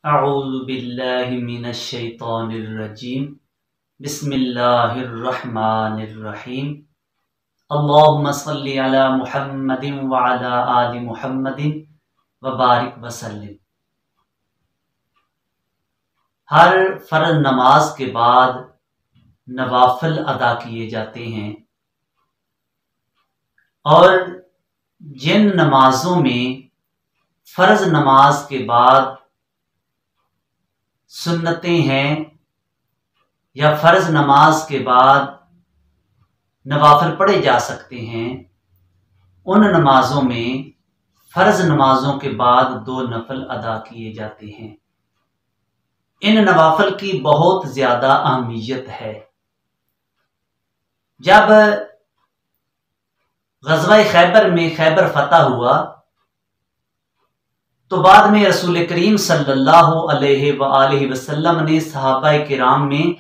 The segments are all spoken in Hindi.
अऊज़ु बिल्लाहि मिनश शैतानिर रजीम। बिस्मिल्लाहिर्रहमानिर्रहीम। अल्लाहुम्मा सल्लि अला मुहम्मदिन व अला आलि मुहम्मदिन व बारिक वसल्लिम। हर फर्ज नमाज के बाद नवाफिल अदा किए जाते हैं और जिन नमाजों में फर्ज नमाज के बाद सुन्नतें हैं या फर्ज नमाज के बाद नवाफिल पढ़े जा सकते हैं, उन नमाजों में फर्ज नमाजों के बाद 2 नफल अदा किए जाते हैं। इन नवाफिल की बहुत ज्यादा अहमियत है। जब ग़ज़वा खैबर में खैबर फतह हुआ तो बाद में रसूल करीम सल्लल्लाहु अलैहि वसल्लम ने सहाबा किराम में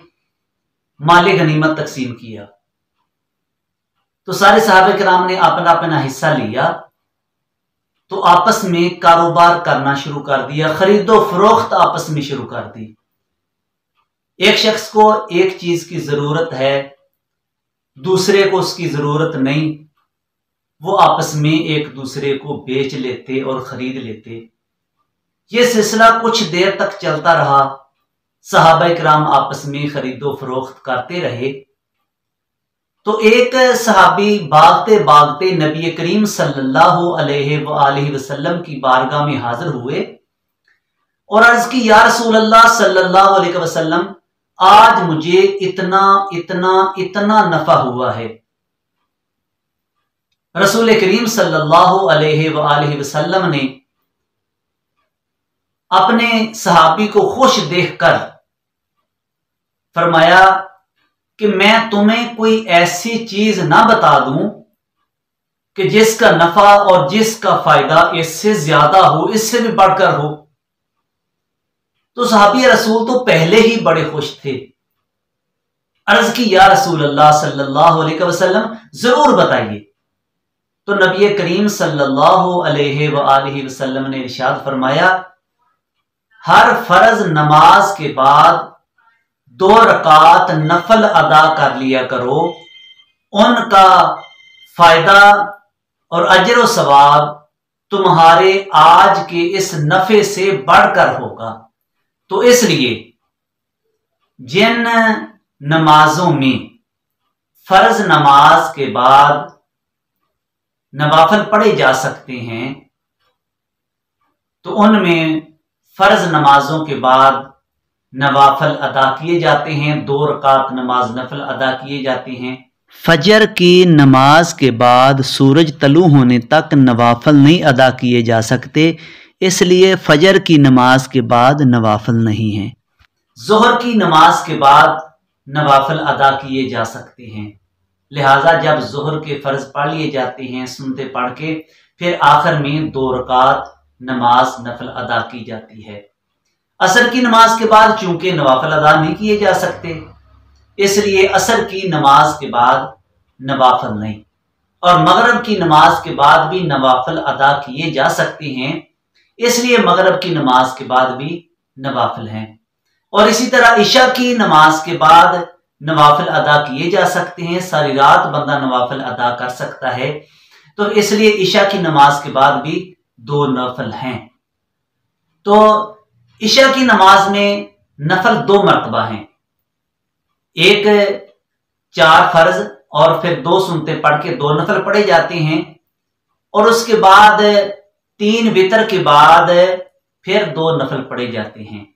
माले गनीमत तकसीम किया। तो सारे सहाबा किराम ने अपना अपना हिस्सा लिया, तो आपस में कारोबार करना शुरू कर दिया, खरीदो फरोख्त आपस में शुरू कर दी। एक शख्स को एक चीज की जरूरत है, दूसरे को उसकी जरूरत नहीं, वो आपस में एक दूसरे को बेच लेते और खरीद लेते। ये सिलसिला कुछ देर तक चलता रहा। सहाबा किराम आपस में खरीदो फरोख्त करते रहे। तो एक सहाबी भागते भागते नबी करीम सल्लल्लाहु अलैहि वसल्लम की बारगाह में हाजिर हुए और अर्ज की, या रसूल अल्लाह सल्लल्लाहु अलैहि वसल्लम, आज मुझे इतना इतना इतना नफा हुआ है। रसूल करीम सल्लल्लाहु अलैहि वसल्लम ने अपने सहाबी को खुश देखकर फरमाया कि मैं तुम्हें कोई ऐसी चीज ना बता दूं कि जिसका नफा और जिसका फायदा इससे ज्यादा हो, इससे भी बढ़कर हो। तो सहाबी रसूल तो पहले ही बड़े खुश थे। अर्ज की, या रसूल अल्लाह सल्लल्लाहु अलैहि वसल्लम, जरूर बताइए। तो नबी करीम सल्लल्लाहु अलैहि वसल्लम ने इरशाद फरमाया, हर फर्ज नमाज के बाद 2 रकात नफल अदा कर लिया करो, उनका फायदा और अजर व सवाब तुम्हारे आज के इस नफे से बढ़कर होगा। तो इसलिए जिन नमाजों में फर्ज नमाज के बाद नवाफिल पढ़े जा सकते हैं, तो उनमें फर्ज नमाजों के बाद नवाफिल अदा किए जाते हैं। 2 रकात नमाज नफल अदा किए जाते हैं। फजर की नमाज के बाद सूरज तलू होने तक नवाफिल नहीं अदा किए जा सकते, इसलिए फजर की नमाज के बाद नवाफिल नहीं है। जोहर की नमाज के बाद नवाफिल अदा किए जा सकते हैं। लिहाजा जब जोहर के फर्ज पढ़ लिए जाते हैं सुनते पढ़ के, फिर आखिर में 2 रकात नमाज नफल अदा की जाती है। असर की नमाज के बाद चूंकि नवाफिल अदा नहीं किए जा सकते, इसलिए असर की नमाज के बाद नवाफिल नहीं, और मगरिब की नमाज के बाद भी नवाफिल अदा किए जा सकते हैं, इसलिए मगरिब की नमाज के बाद भी नवाफिल हैं। और इसी तरह इशा की नमाज के बाद नवाफिल अदा किए जा सकते हैं। सारी रात बंदा नवाफिल अदा कर सकता है, तो इसलिए इशा की नमाज के बाद भी 2 नफल हैं। तो इशा की नमाज में नफल 2 मरतबा हैं, एक 4 फर्ज और फिर 2 सुनते पढ़ के 2 नफल पढ़े जाते हैं, और उसके बाद 3 वितर के बाद फिर 2 नफल पढ़े जाते हैं।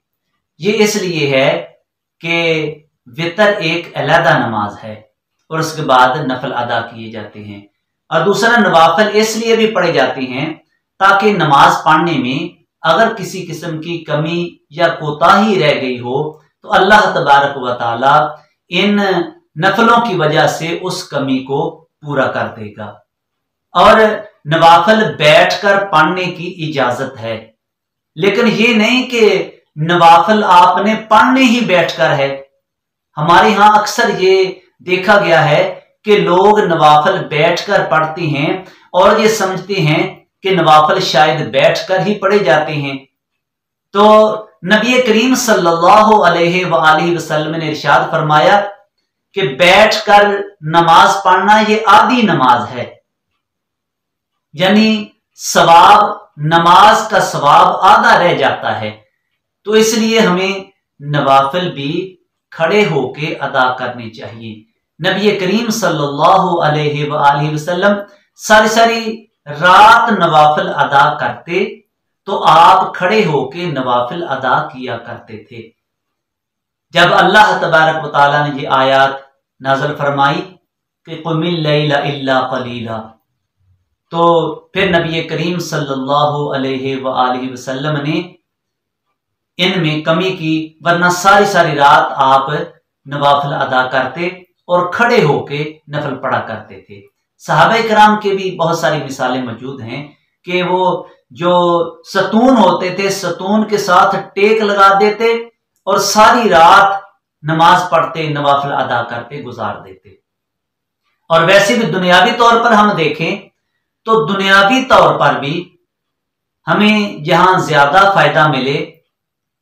ये इसलिए है कि वितर एक अलहदा नमाज है और उसके बाद नफल अदा किए जाते हैं। और दूसरा नवाफिल इसलिए भी पढ़े जाते हैं ताकि नमाज पढ़ने में अगर किसी किस्म की कमी या कोताही रह गई हो तो अल्लाह तबारक व तआला इन नफलों की वजह से उस कमी को पूरा कर देगा। और नवाफिल बैठकर पढ़ने की इजाजत है, लेकिन ये नहीं कि नवाफिल आपने पढ़ने ही बैठकर है। हमारे यहां अक्सर ये देखा गया है कि लोग नवाफिल बैठकर पढ़ते हैं और ये समझते हैं कि नवाफिल शायद बैठकर ही पढ़े जाते हैं। तो नबी करीम सल्लल्लाहु अलैहि वसल्लम ने इरशाद फरमाया कि बैठकर नमाज पढ़ना ये आधी नमाज है, यानी सवाब, नमाज का सवाब आधा रह जाता है। तो इसलिए हमें नवाफिल भी खड़े होके अदा करने चाहिए। नबी करीम सल्लल्लाहु अलैहि वसल्लम सारी सारी रात नवाफिल अदा करते, तो आप खड़े होके नवाफिल अदा किया करते थे। जब अल्लाह तबारक व तआला ने ये आयत नाज़िल फरमाई कि क़ुमिल लैला इल्ला क़लीला, तो फिर नबी करीम सल्लल्लाहु अलैहि वसल्लम ने इनमें कमी की, वरना सारी सारी रात आप नवाफिल अदा करते और खड़े होके नफल पढ़ा करते थे। सहाबा किराम के भी बहुत सारी मिसालें मौजूद हैं कि वो जो सतून होते थे, सतून के साथ टेक लगा देते और सारी रात नमाज पढ़ते, नवाफिल अदा करते गुजार देते। और वैसे भी दुनियावी तौर पर हम देखें तो दुनियावी तौर पर भी हमें जहां ज्यादा फायदा मिले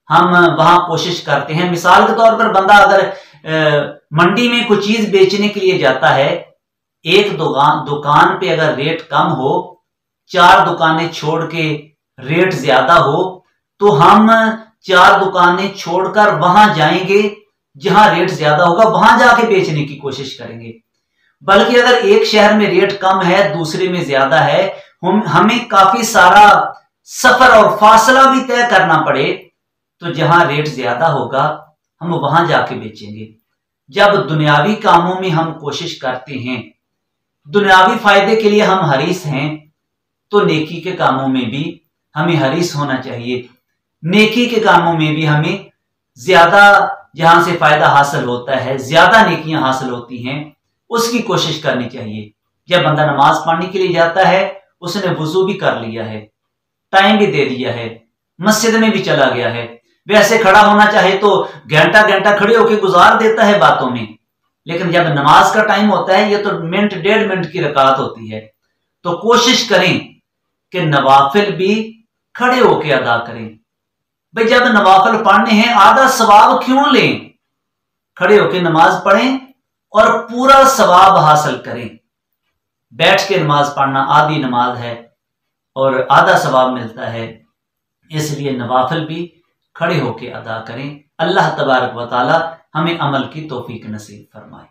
हम वहां कोशिश करते हैं। मिसाल के तौर पर बंदा अगर मंडी में कुछ चीज बेचने के लिए जाता है, एक दुकान पे अगर रेट कम हो, 4 दुकानें छोड़ के रेट ज्यादा हो, तो हम 4 दुकानें छोड़कर वहां जाएंगे जहां रेट ज्यादा होगा, वहां जाके बेचने की कोशिश करेंगे। बल्कि अगर एक शहर में रेट कम है, दूसरे में ज्यादा है, हमें काफी सारा सफर और फासला भी तय करना पड़े, तो जहां रेट ज्यादा होगा हम वहां जाके बेचेंगे। जब दुनियावी कामों में हम कोशिश करते हैं, दुनियावी फायदे के लिए हम हरीस हैं, तो नेकी के कामों में भी हमें हरीस होना चाहिए। नेकी के कामों में भी हमें ज्यादा, जहां से फायदा हासिल होता है, ज्यादा नेकियां हासिल होती हैं, उसकी कोशिश करनी चाहिए। जब बंदा नमाज पढ़ने के लिए जाता है, उसने वुजू भी कर लिया है, टाइम भी दे दिया है, मस्जिद में भी चला गया है, वैसे खड़ा होना चाहे तो घंटा घंटा खड़े होकर गुजार देता है बातों में, लेकिन जब नमाज का टाइम होता है, ये तो मिनट 1.5 मिनट की रकात होती है, तो कोशिश करें कि नवाफिल भी खड़े होकर अदा करें। भाई जब नवाफिल पढ़ने हैं, आधा सवाब क्यों लें? खड़े होकर नमाज पढ़ें और पूरा सवाब हासिल करें। बैठ के नमाज पढ़ना आधी नमाज है और आधा सवाब मिलता है, इसलिए नवाफिल भी खड़े होकर अदा करें। अल्लाह तबारक व तआला हमें अमल की तौफीक नसीब फरमाए।